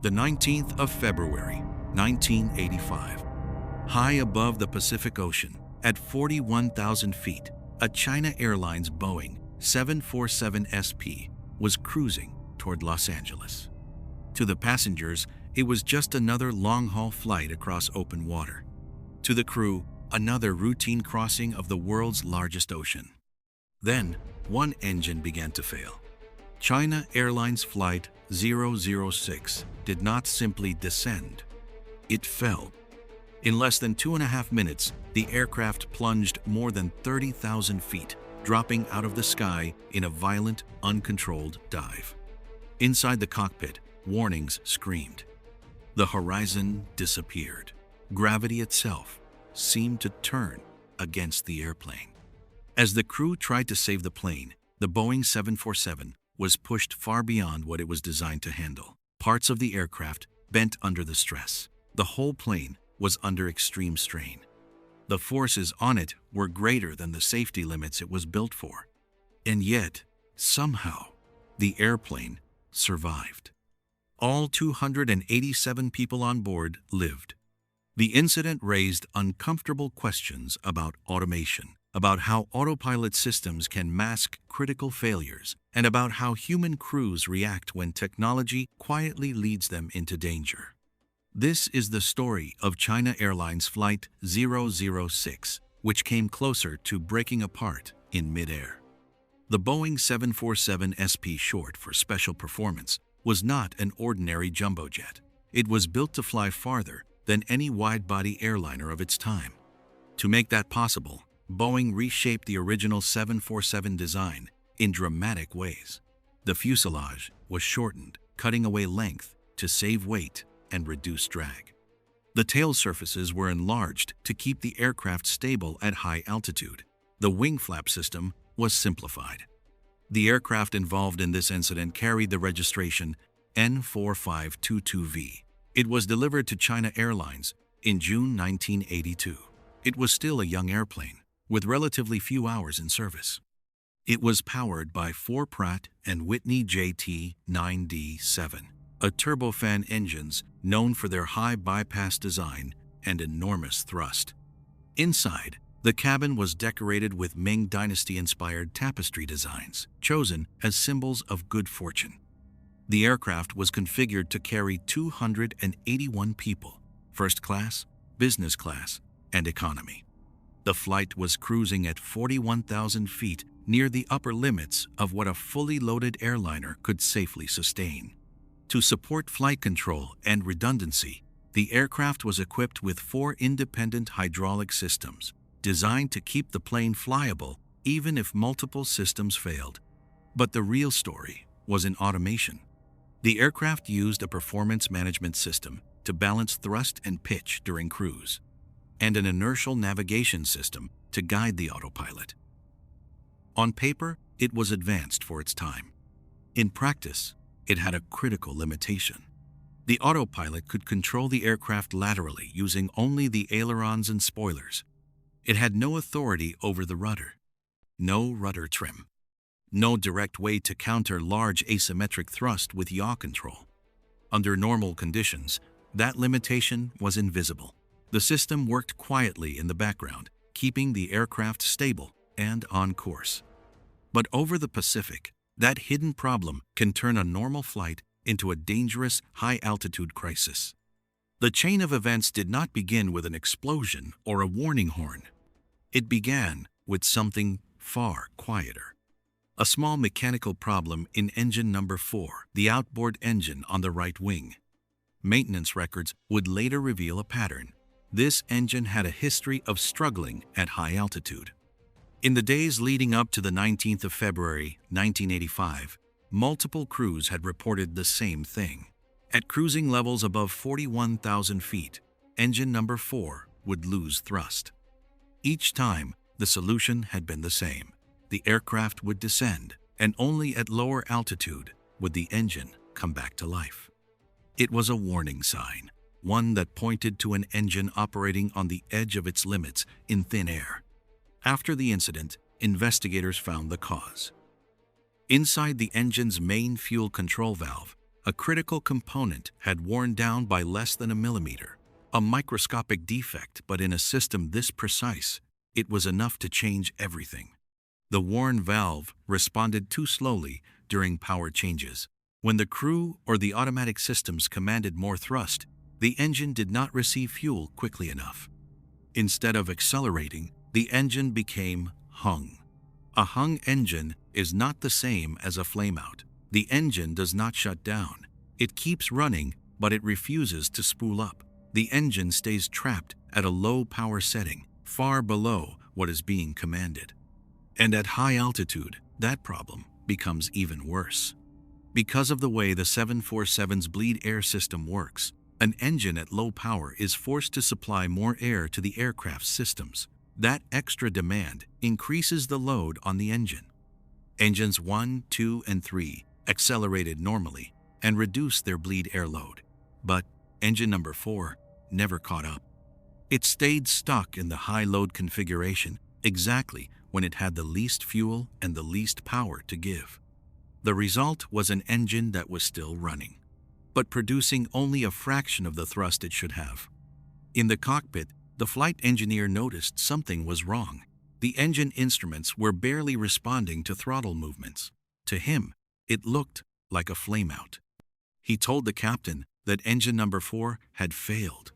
The 19th of February, 1985. High above the Pacific Ocean, at 41,000 feet, a China Airlines Boeing 747 SP was cruising toward Los Angeles. To the passengers, it was just another long-haul flight across open water. To the crew, another routine crossing of the world's largest ocean. Then, one engine began to fail. China Airlines Flight 006 did not simply descend. It fell. In less than 2.5 minutes, the aircraft plunged more than 30,000 feet, dropping out of the sky in a violent, uncontrolled dive. Inside the cockpit, warnings screamed. The horizon disappeared. Gravity itself seemed to turn against the airplane. As the crew tried to save the plane, the Boeing 747 was pushed far beyond what it was designed to handle. Parts of the aircraft bent under the stress. The whole plane was under extreme strain. The forces on it were greater than the safety limits it was built for. And yet, somehow, the airplane survived. All 287 people on board lived. The incident raised uncomfortable questions about automation, about how autopilot systems can mask critical failures, and about how human crews react when technology quietly leads them into danger. This is the story of China Airlines Flight 006, which came closer to breaking apart in midair. The Boeing 747 SP, short for Special Performance, was not an ordinary jumbo jet. It was built to fly farther than any wide-body airliner of its time. To make that possible, Boeing reshaped the original 747 design in dramatic ways. The fuselage was shortened, cutting away length to save weight and reduce drag. The tail surfaces were enlarged to keep the aircraft stable at high altitude. The wing flap system was simplified. The aircraft involved in this incident carried the registration N4522V. It was delivered to China Airlines in June 1982. It was still a young airplane, with relatively few hours in service. It was powered by 4 Pratt & Whitney JT9D7, a turbofan engines known for their high bypass design and enormous thrust. Inside, the cabin was decorated with Ming Dynasty-inspired tapestry designs, chosen as symbols of good fortune. The aircraft was configured to carry 281 people, first class, business class, and economy. The flight was cruising at 41,000 feet, near the upper limits of what a fully loaded airliner could safely sustain. To support flight control and redundancy, the aircraft was equipped with 4 independent hydraulic systems, designed to keep the plane flyable even if multiple systems failed. But the real story was in automation. The aircraft used a performance management system to balance thrust and pitch during cruise, and an inertial navigation system to guide the autopilot. On paper, it was advanced for its time. In practice, it had a critical limitation. The autopilot could control the aircraft laterally using only the ailerons and spoilers. It had no authority over the rudder, no rudder trim, no direct way to counter large asymmetric thrust with yaw control. Under normal conditions, that limitation was invisible. The system worked quietly in the background, keeping the aircraft stable and on course. But over the Pacific, that hidden problem can turn a normal flight into a dangerous high-altitude crisis. The chain of events did not begin with an explosion or a warning horn. It began with something far quieter. A small mechanical problem in engine number 4, the outboard engine on the right wing. Maintenance records would later reveal a pattern. This engine had a history of struggling at high altitude. In the days leading up to the 19th of February, 1985, multiple crews had reported the same thing. At cruising levels above 41,000 feet, engine number 4 would lose thrust. Each time, the solution had been the same. The aircraft would descend, and only at lower altitude would the engine come back to life. It was a warning sign, one that pointed to an engine operating on the edge of its limits in thin air. After the incident, investigators found the cause. Inside the engine's main fuel control valve, A critical component had worn down by less than a millimeter. A microscopic defect, but in a system this precise, it was enough to change everything. The worn valve responded too slowly during power changes. When the crew or the automatic systems commanded more thrust, the engine did not receive fuel quickly enough. Instead of accelerating, the engine became hung. A hung engine is not the same as a flameout. The engine does not shut down. It keeps running, but it refuses to spool up. The engine stays trapped at a low power setting, far below what is being commanded. And at high altitude, that problem becomes even worse. Because of the way the 747's bleed air system works, an engine at low power is forced to supply more air to the aircraft's systems. That extra demand increases the load on the engine. Engines 1, 2, and 3 accelerated normally and reduced their bleed air load. But engine number 4 never caught up. It stayed stuck in the high load configuration exactly when it had the least fuel and the least power to give. The result was an engine that was still running, but producing only a fraction of the thrust it should have. In the cockpit, the flight engineer noticed something was wrong. The engine instruments were barely responding to throttle movements. To him, it looked like a flameout. He told the captain that engine number 4 had failed.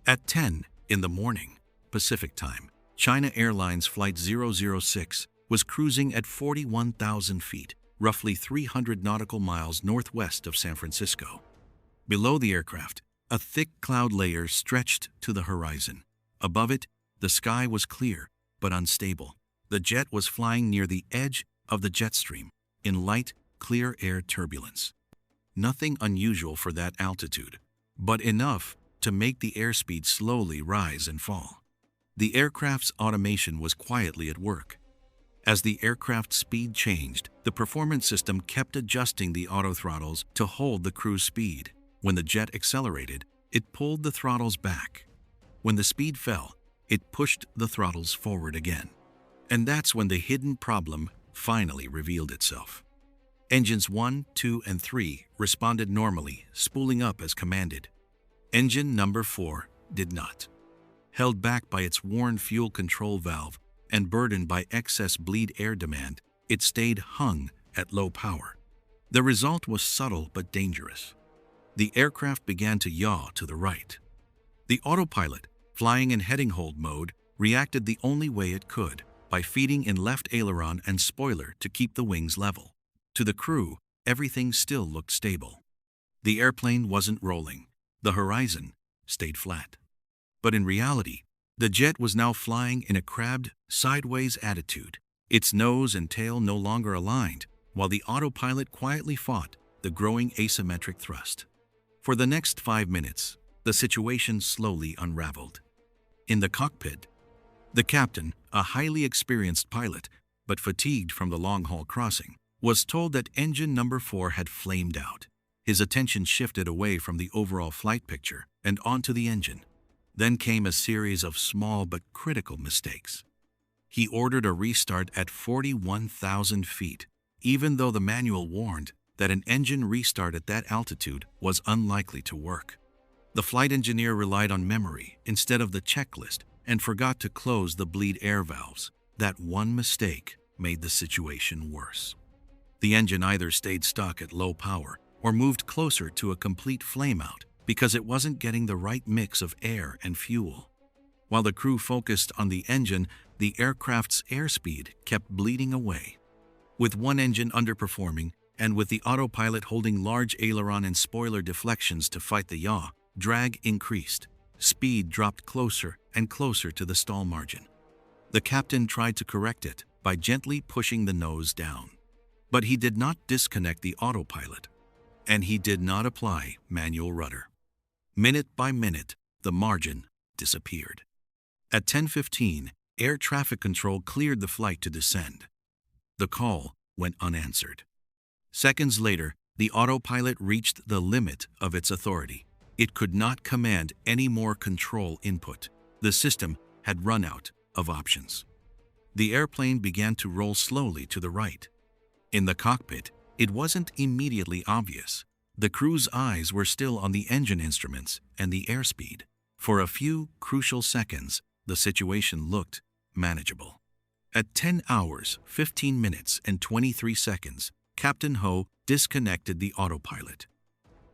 At 10 in the morning, Pacific time, China Airlines Flight 006 was cruising at 41,000 feet, roughly 300 nautical miles northwest of San Francisco. Below the aircraft, a thick cloud layer stretched to the horizon. Above it, the sky was clear but unstable. The jet was flying near the edge of the jet stream, in light, clear air turbulence. Nothing unusual for that altitude, but enough to make the airspeed slowly rise and fall. The aircraft's automation was quietly at work. As the aircraft's speed changed, the performance system kept adjusting the autothrottles to hold the cruise speed. When the jet accelerated, it pulled the throttles back. When the speed fell, it pushed the throttles forward again. And that's when the hidden problem finally revealed itself. Engines 1, 2, and 3 responded normally, spooling up as commanded. Engine number 4 did not. Held back by its worn fuel control valve and burdened by excess bleed air demand, it stayed hung at low power. The result was subtle but dangerous. The aircraft began to yaw to the right. The autopilot, flying in heading hold mode, reacted the only way it could, by feeding in left aileron and spoiler to keep the wings level. To the crew, everything still looked stable. The airplane wasn't rolling. The horizon stayed flat. But in reality, the jet was now flying in a crabbed, sideways attitude, its nose and tail no longer aligned, while the autopilot quietly fought the growing asymmetric thrust. For the next 5 minutes, the situation slowly unraveled. In the cockpit, the captain, a highly experienced pilot, but fatigued from the long-haul crossing, was told that engine number 4 had flamed out. His attention shifted away from the overall flight picture and onto the engine. Then came a series of small but critical mistakes. He ordered a restart at 41,000 feet, even though the manual warned that an engine restart at that altitude was unlikely to work. The flight engineer relied on memory instead of the checklist and forgot to close the bleed air valves. That one mistake made the situation worse. The engine either stayed stuck at low power or moved closer to a complete flameout because it wasn't getting the right mix of air and fuel. While the crew focused on the engine, the aircraft's airspeed kept bleeding away. With one engine underperforming and with the autopilot holding large aileron and spoiler deflections to fight the yaw, drag increased. Speed dropped closer and closer to the stall margin. The captain tried to correct it by gently pushing the nose down. But he did not disconnect the autopilot, and he did not apply manual rudder. Minute by minute, the margin disappeared. At 10:15, air traffic control cleared the flight to descend. The call went unanswered. Seconds later, the autopilot reached the limit of its authority. It could not command any more control input. The system had run out of options. The airplane began to roll slowly to the right. In the cockpit, it wasn't immediately obvious. The crew's eyes were still on the engine instruments and the airspeed. For a few crucial seconds, the situation looked manageable. At 10 hours, 15 minutes, and 23 seconds, Captain Ho disconnected the autopilot.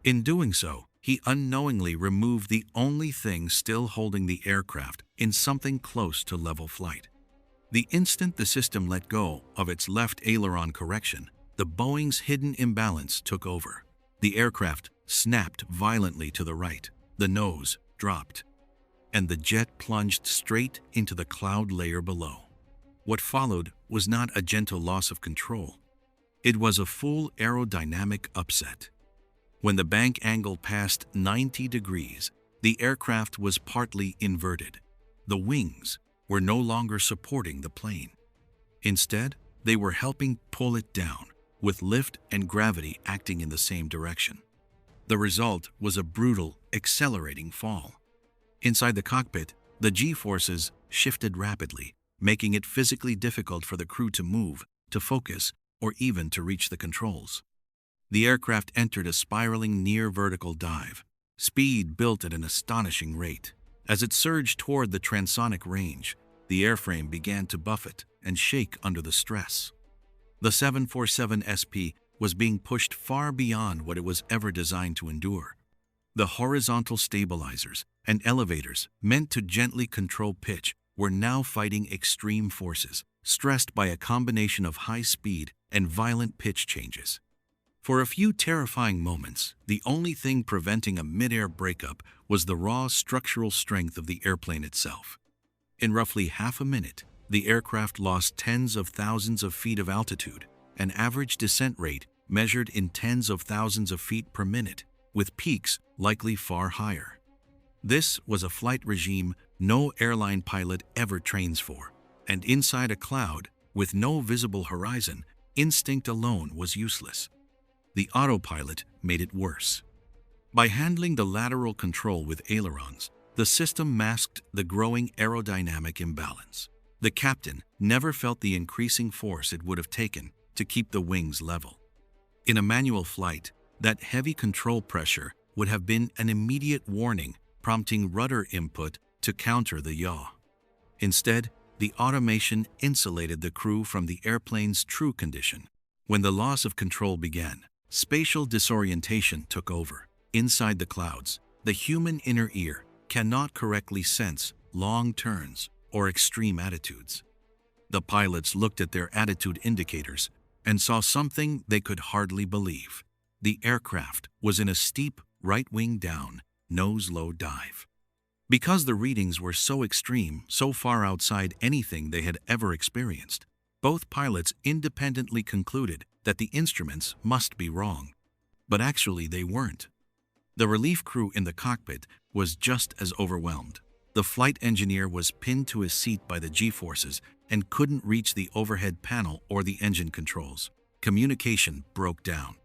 In doing so, he unknowingly removed the only thing still holding the aircraft in something close to level flight. The instant the system let go of its left aileron correction, the Boeing's hidden imbalance took over. The aircraft snapped violently to the right, the nose dropped, and the jet plunged straight into the cloud layer below. What followed was not a gentle loss of control. It was a full aerodynamic upset. When the bank angle passed 90 degrees, the aircraft was partly inverted. The wings were no longer supporting the plane. Instead, they were helping pull it down, with lift and gravity acting in the same direction. The result was a brutal, accelerating fall. Inside the cockpit, the G-forces shifted rapidly, making it physically difficult for the crew to move, to focus, or even to reach the controls. The aircraft entered a spiraling near-vertical dive. Speed built at an astonishing rate. As it surged toward the transonic range, the airframe began to buffet and shake under the stress. The 747 SP was being pushed far beyond what it was ever designed to endure. The horizontal stabilizers and elevators meant to gently control pitch were now fighting extreme forces, stressed by a combination of high speed and violent pitch changes. For a few terrifying moments, the only thing preventing a mid-air breakup was the raw structural strength of the airplane itself. In roughly half a minute, the aircraft lost tens of thousands of feet of altitude, an average descent rate measured in tens of thousands of feet per minute, with peaks likely far higher. This was a flight regime no airline pilot ever trains for, and inside a cloud, with no visible horizon, instinct alone was useless. The autopilot made it worse. By handling the lateral control with ailerons, the system masked the growing aerodynamic imbalance. The captain never felt the increasing force it would have taken to keep the wings level. In a manual flight, that heavy control pressure would have been an immediate warning, prompting rudder input to counter the yaw. Instead, the automation insulated the crew from the airplane's true condition. When the loss of control began, spatial disorientation took over. Inside the clouds, the human inner ear cannot correctly sense long turns or extreme attitudes. The pilots looked at their attitude indicators and saw something they could hardly believe. The aircraft was in a steep right-wing down, nose-low dive. Because the readings were so extreme, so far outside anything they had ever experienced, both pilots independently concluded that the instruments must be wrong. But actually they weren't. The relief crew in the cockpit was just as overwhelmed. The flight engineer was pinned to his seat by the G-forces and couldn't reach the overhead panel or the engine controls. Communication broke down.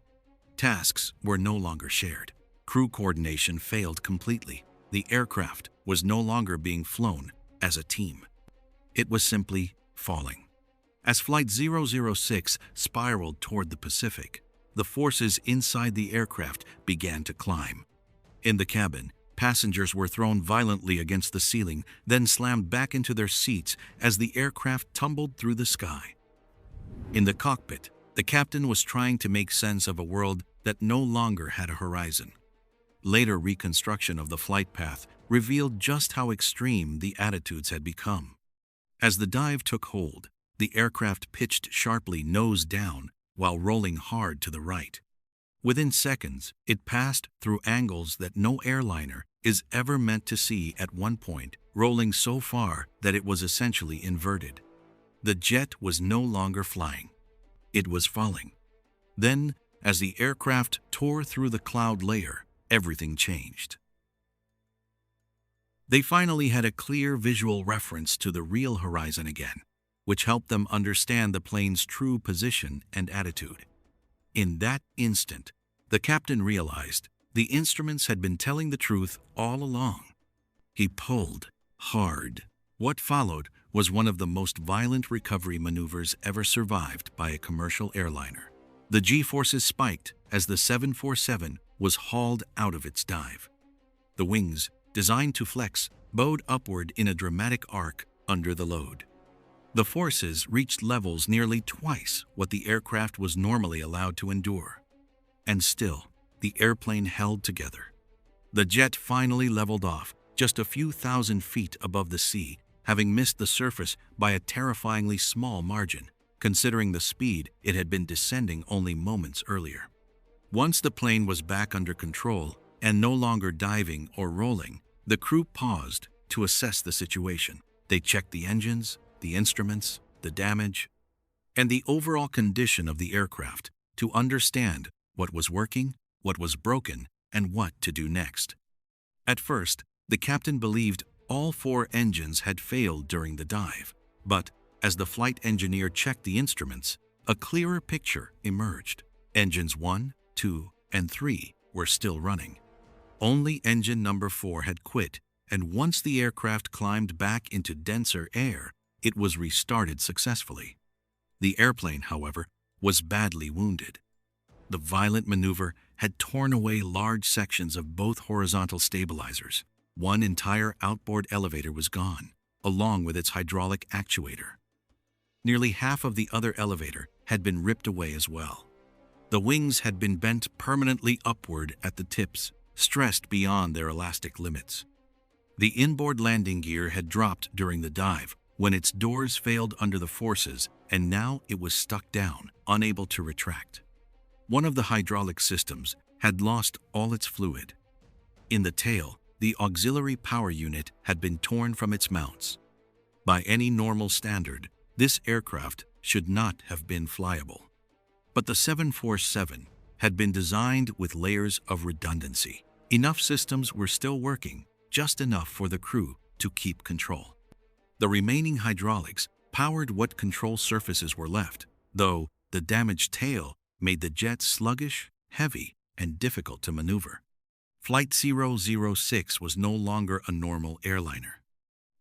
Tasks were no longer shared. Crew coordination failed completely. The aircraft was no longer being flown as a team. It was simply falling. As Flight 006 spiraled toward the Pacific, the forces inside the aircraft began to climb. In the cabin, passengers were thrown violently against the ceiling, then slammed back into their seats as the aircraft tumbled through the sky. In the cockpit, the captain was trying to make sense of a world that no longer had a horizon. Later reconstruction of the flight path revealed just how extreme the attitudes had become. As the dive took hold, the aircraft pitched sharply nose down while rolling hard to the right. Within seconds, it passed through angles that no airliner is ever meant to see at one point, rolling so far that it was essentially inverted. The jet was no longer flying. It was falling. Then, as the aircraft tore through the cloud layer, everything changed. They finally had a clear visual reference to the real horizon again, which helped them understand the plane's true position and attitude. In that instant, the captain realized the instruments had been telling the truth all along. He pulled hard. What followed was one of the most violent recovery maneuvers ever survived by a commercial airliner. The G-forces spiked as the 747 was hauled out of its dive. The wings, designed to flex, bowed upward in a dramatic arc under the load. The forces reached levels nearly twice what the aircraft was normally allowed to endure. And still, the airplane held together. The jet finally leveled off just a few thousand feet above the sea, having missed the surface by a terrifyingly small margin, considering the speed it had been descending only moments earlier. Once the plane was back under control and no longer diving or rolling, the crew paused to assess the situation. They checked the engines, the instruments, the damage, and the overall condition of the aircraft to understand what was working, what was broken, and what to do next. At first, the captain believed all 4 engines had failed during the dive, but as the flight engineer checked the instruments, a clearer picture emerged. Engines 1, 2, and 3 were still running. Only engine number 4 had quit, and once the aircraft climbed back into denser air, it was restarted successfully. The airplane, however, was badly wounded. The violent maneuver had torn away large sections of both horizontal stabilizers. One entire outboard elevator was gone, along with its hydraulic actuator. Nearly half of the other elevator had been ripped away as well. The wings had been bent permanently upward at the tips, stressed beyond their elastic limits. The inboard landing gear had dropped during the dive when its doors failed under the forces, and now it was stuck down, unable to retract. One of the hydraulic systems had lost all its fluid. In the tail, the auxiliary power unit had been torn from its mounts. By any normal standard, this aircraft should not have been flyable. But the 747 had been designed with layers of redundancy. Enough systems were still working, just enough for the crew to keep control. The remaining hydraulics powered what control surfaces were left, though the damaged tail made the jet sluggish, heavy, and difficult to maneuver. Flight 006 was no longer a normal airliner.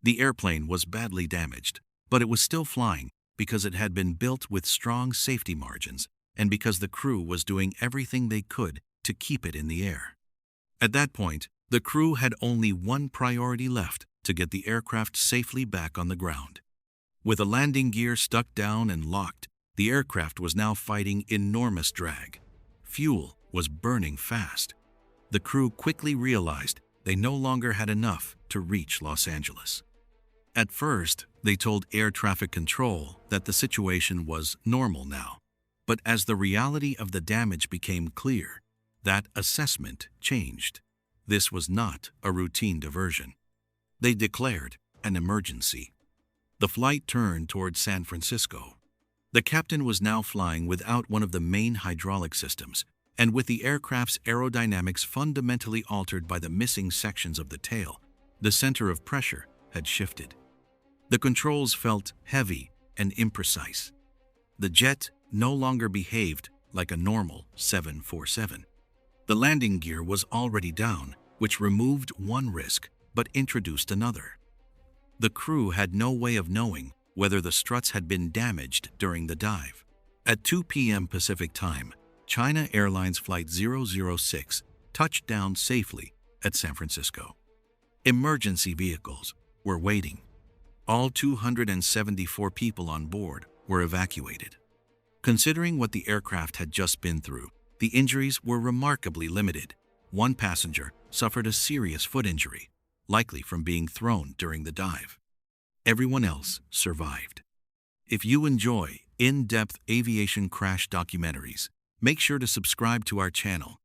The airplane was badly damaged, but it was still flying because it had been built with strong safety margins and because the crew was doing everything they could to keep it in the air. At that point, the crew had only one priority left: to get the aircraft safely back on the ground. With the landing gear stuck down and locked, the aircraft was now fighting enormous drag. Fuel was burning fast. The crew quickly realized they no longer had enough to reach Los Angeles. At first, they told air traffic control that the situation was normal now. But as the reality of the damage became clear, that assessment changed. This was not a routine diversion. They declared an emergency. The flight turned toward San Francisco. The captain was now flying without one of the main hydraulic systems, and with the aircraft's aerodynamics fundamentally altered by the missing sections of the tail, the center of pressure had shifted. The controls felt heavy and imprecise. The jet no longer behaved like a normal 747. The landing gear was already down, which removed one risk but introduced another. The crew had no way of knowing whether the struts had been damaged during the dive. At 2 p.m. Pacific Time, China Airlines Flight 006 touched down safely at San Francisco. Emergency vehicles were waiting. All 274 people on board were evacuated. Considering what the aircraft had just been through, the injuries were remarkably limited. One passenger suffered a serious foot injury, likely from being thrown during the dive. Everyone else survived. If you enjoy in-depth aviation crash documentaries, make sure to subscribe to our channel